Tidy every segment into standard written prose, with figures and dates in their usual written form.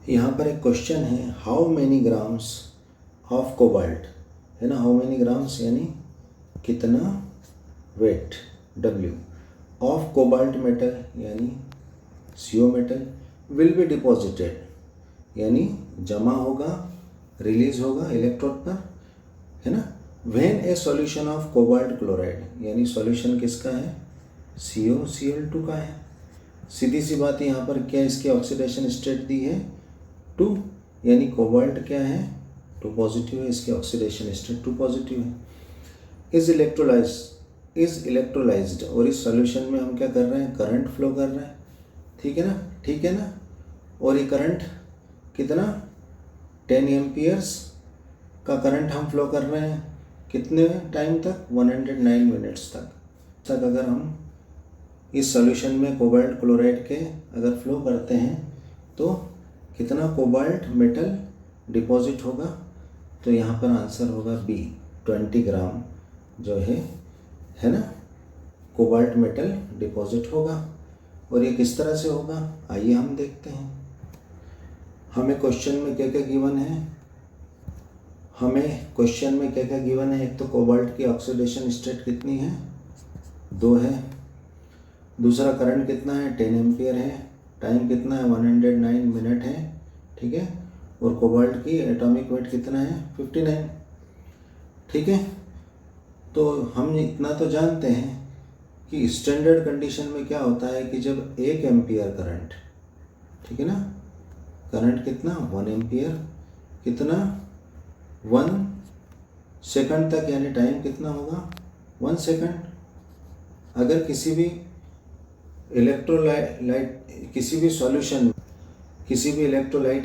यहाँ पर एक क्वेश्चन है, how many grams of cobalt, है ना, हाउ मैनी ग्राम्स यानी कितना weight W of cobalt metal यानी CO metal will be deposited यानी जमा होगा, रिलीज होगा इलेक्ट्रोड पर, है ना, when a solution of cobalt chloride यानी सॉल्यूशन किसका है, COCl2 का है। सीधी सी बात है, यहाँ पर क्या इसकी ऑक्सीडेशन स्टेट दी है 2, यानी कोबाल्ट क्या है 2 पॉजिटिव है, इसकी ऑक्सीडेशन स्टेट 2 पॉजिटिव है। इज इलेक्ट्रोलाइज्ड और इस सॉल्यूशन में हम क्या कर रहे हैं, करंट फ्लो कर रहे हैं, ठीक है ना, ठीक है ना। और ये करंट कितना 10 एम्पियर्स का करंट हम फ्लो कर रहे हैं, कितने टाइम तक 109 मिनट्स तक अगर हम इस सॉल्यूशन में कोबाल्ट क्लोराइड के अगर फ्लो करते हैं तो कितना कोबाल्ट मेटल डिपॉजिट होगा। तो यहाँ पर आंसर होगा B, 20 ग्राम जो है ना, कोबाल्ट मेटल डिपॉजिट होगा। और ये किस तरह से होगा, आइए हम देखते हैं। हमें क्वेश्चन में क्या क्या गिवन है, एक तो कोबाल्ट की ऑक्सीडेशन स्टेट कितनी है 2 है, दूसरा करंट कितना है 10 एम्पियर है, टाइम कितना है 109 मिनट है, ठीक है, और कोबाल्ट की एटॉमिक वेट कितना है 59, ठीक है। तो हम इतना तो जानते हैं कि स्टैंडर्ड कंडीशन में क्या होता है कि जब 1 एम्पियर करंट, ठीक है ना, करंट कितना 1 एम्पियर, कितना 1 सेकंड तक, यानी टाइम कितना होगा 1 सेकंड। अगर किसी भी इलेक्ट्रोलाइट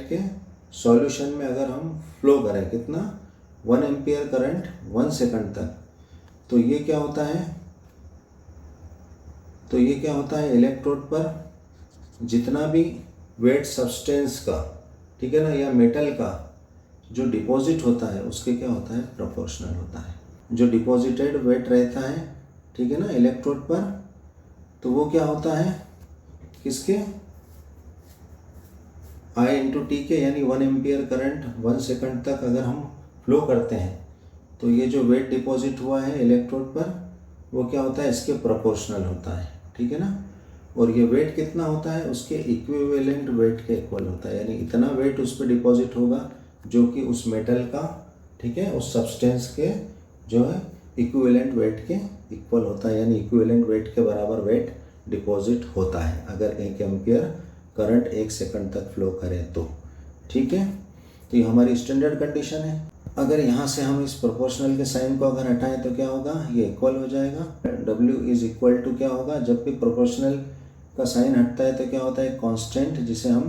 के सॉल्यूशन में अगर हम फ्लो करें कितना 1 एम्पियर करंट 1 सेकंड तक, तो ये क्या होता है, इलेक्ट्रोड पर जितना भी वेट सब्सटेंस का, ठीक है ना, या मेटल का जो डिपॉजिट होता है उसके क्या होता है, प्रोपोर्शनल होता है। जो डिपॉजिटेड वेट रहता है, ठीक है ना, इलेक्ट्रोड पर, तो वो क्या होता है किसके, I/T के, यानी 1 एम्पियर करंट 1 सेकंड तक अगर हम फ्लो करते हैं तो ये जो वेट डिपॉजिट हुआ है इलेक्ट्रोड पर वो क्या होता है, इसके प्रोपोर्शनल होता है, ठीक है ना। और ये वेट कितना होता है, उसके इक्विवेलेंट वेट के इक्वल होता है, यानी इतना वेट उस पर डिपॉजिट होगा जो कि उस मेटल का, ठीक है, उस सब्सटेंस के जो है इक्विवेलेंट वेट के इक्वल होता है, यानी इक्विवेलेंट वेट के बराबर वेट डिपॉजिट होता है अगर 1 एम्पियर करंट 1 सेकंड तक फ्लो करे तो, ठीक है। तो ये हमारी स्टैंडर्ड कंडीशन है। अगर यहाँ से हम इस प्रोपोर्शनल के साइन को अगर हटाएं तो क्या होगा, ये इक्वल हो जाएगा। W इज इक्वल टू क्या होगा, जब भी प्रोपोर्शनल का साइन हटता है तो क्या होता है, कांस्टेंट, जिसे हम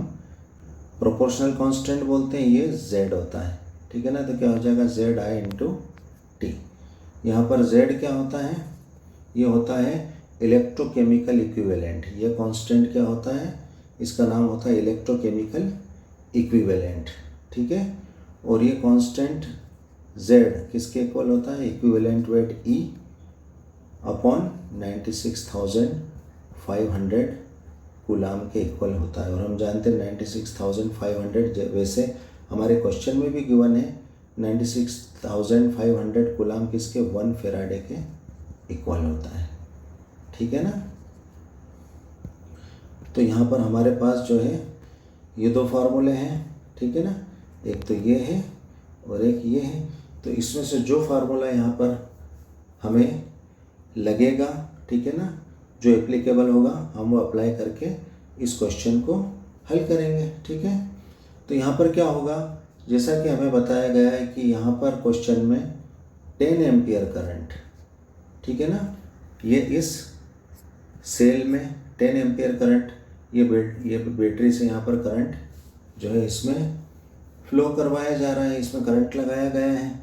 प्रोपोर्शनल कांस्टेंट बोलते हैं, ये Z होता है, ठीक है ना। तो क्या हो जाएगा ZI/T। यहाँ पर Z क्या होता है, ये होता है इलेक्ट्रोकेमिकल इक्विवेलेंट। ये कांस्टेंट क्या होता है, इसका नाम होता है इलेक्ट्रोकेमिकल इक्विवेलेंट, ठीक है। और ये कांस्टेंट Z किसके इक्वल होता है, equivalent weight E upon 96,500 coulomb के इक्वल होता है। और हम जानते हैं 96,500, वैसे हमारे क्वेश्चन में भी गिवन है 96,500 कूलाम किसके, 1 फेराडे के इक्वल होता है, ठीक है ना। तो यहाँ पर हमारे पास जो है ये 2 फार्मूले हैं, ठीक है ना, एक तो ये है और एक ये है। तो इसमें से जो फार्मूला यहाँ पर हमें लगेगा, ठीक है ना, जो एप्लीकेबल होगा हम वो अप्लाई करके इस क्वेश्चन को हल करेंगे, ठीक है। तो यहाँ पर क्या होगा, जैसा कि हमें बताया गया है कि यहाँ पर क्वेश्चन में 10 एम्पियर करंट, ठीक है ना, ये इस सेल में 10 एम्पियर करंट, ये बैटरी से यहाँ पर करंट जो है इसमें फ्लो करवाया जा रहा है, इसमें करंट लगाया गया है।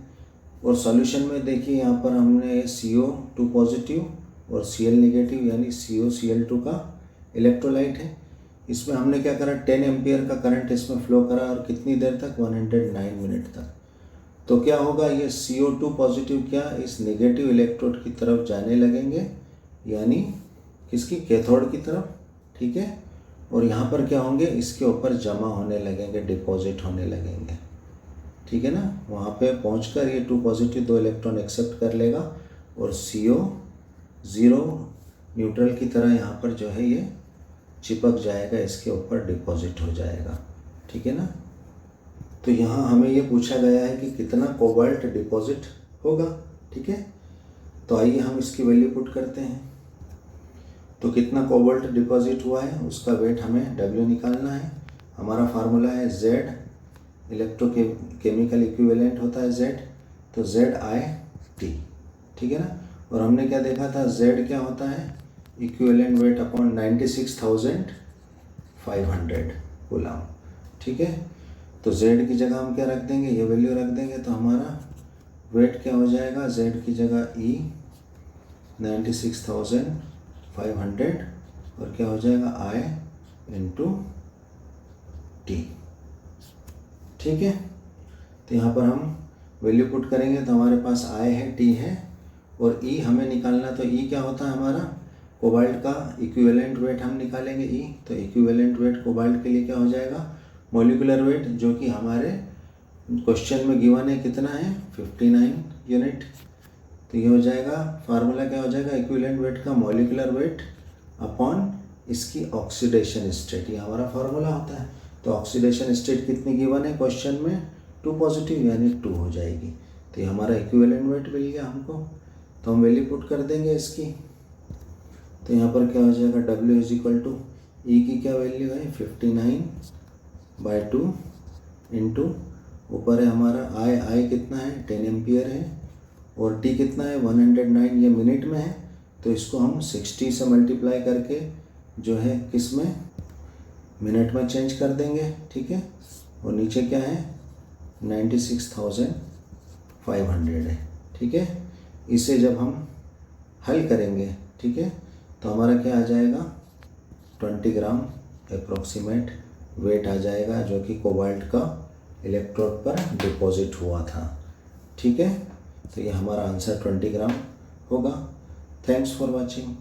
और सॉल्यूशन में देखिए यहाँ पर हमने CO2 पॉजिटिव और Cl नेगेटिव यानी COCl2 का इलेक्ट्रोलाइट है। इसमें हमने क्या करा, 10 एम्पियर का करंट इसमें फ्लो करा और कितनी देर तक, 109 मिनट तक। तो क्या होगा, ये CO2 पॉजिटिव क्या इस नेगेटिव इलेक्ट्रोड की तरफ जाने लगेंगे, यानी किसकी, कैथोड की तरफ, ठीक है। और यहाँ पर क्या होंगे, इसके ऊपर जमा होने लगेंगे, डिपॉजिट होने लगेंगे, ठीक है ना। वहाँ पे पहुँचकर ये 2 पॉजिटिव 2 इलेक्ट्रॉन एक्सेप्ट कर लेगा और CO 0 न्यूट्रल की तरह यहाँ पर जो है ये चिपक जाएगा, इसके ऊपर डिपॉजिट हो जाएगा, ठीक है ना। तो यहाँ हमें ये पूछा गया है कि कितना कोबाल्ट डिपॉजिट होगा, ठीक है। तो आइए हम इसकी वैल्यू पुट करते हैं। तो कितना कोबाल्ट डिपॉजिट हुआ है उसका वेट हमें W निकालना है। हमारा फार्मूला है Z, इलेक्ट्रोकेमिकल इक्विवेलेंट होता है Z, तो ZIT, ठीक है ना। और हमने क्या देखा था, Z क्या होता है, इक्विवेलेंट वेट अपॉन 96,500 कूलम, ठीक है। तो Z की जगह हम क्या रख देंगे, ये वैल्यू रख देंगे, तो हमारा वेट क्या हो जाएगा, Z की जगह E 96,500 और क्या हो जाएगा I इंटू T, ठीक है। तो यहाँ पर हम वैल्यू पुट करेंगे तो हमारे पास I है, T है और E हमें निकालना। तो E क्या होता है हमारा, कोबाल्ट का इक्विवेलेंट वेट हम निकालेंगे E। तो इक्विवेलेंट वेट कोबाल्ट के लिए क्या हो जाएगा, मॉलिक्यूलर वेट, जो कि हमारे क्वेश्चन में गिवन है कितना है, 59 यूनिट। तो ये हो जाएगा, फार्मूला क्या हो जाएगा, इक्विवेलेंट वेट का मॉलिक्यूलर वेट अपॉन इसकी ऑक्सीडेशन स्टेट, ये हमारा फार्मूला होता है। तो ऑक्सीडेशन स्टेट कितनी गिवन है क्वेश्चन में, 2 पॉजिटिव, यानी 2 हो जाएगी। तो ये हमारा इक्विवेलेंट वेट मिल गया हमको। तो हम वैल्यू पुट कर देंगे इसकी। तो यहाँ पर क्या हो जाएगा, W is equal to E की क्या वैल्यू है, 59/2 इंटू ऊपर है हमारा I कितना है, 10 एम्पियर है और T कितना है, 109, ये मिनट में है। तो इसको हम 60 से मल्टीप्लाई करके जो है किस में, मिनट में चेंज कर देंगे, ठीक है। और नीचे क्या है, 96,500 है, ठीक है। इसे जब हम हल करेंगे, ठीक है, तो हमारा क्या आ जाएगा, 20 ग्राम अप्रोक्सीमेट वेट आ जाएगा, जो कि कोबाल्ट का इलेक्ट्रोड पर डिपॉजिट हुआ था, ठीक है। तो ये हमारा आंसर 20 ग्राम होगा। Thanks for watching.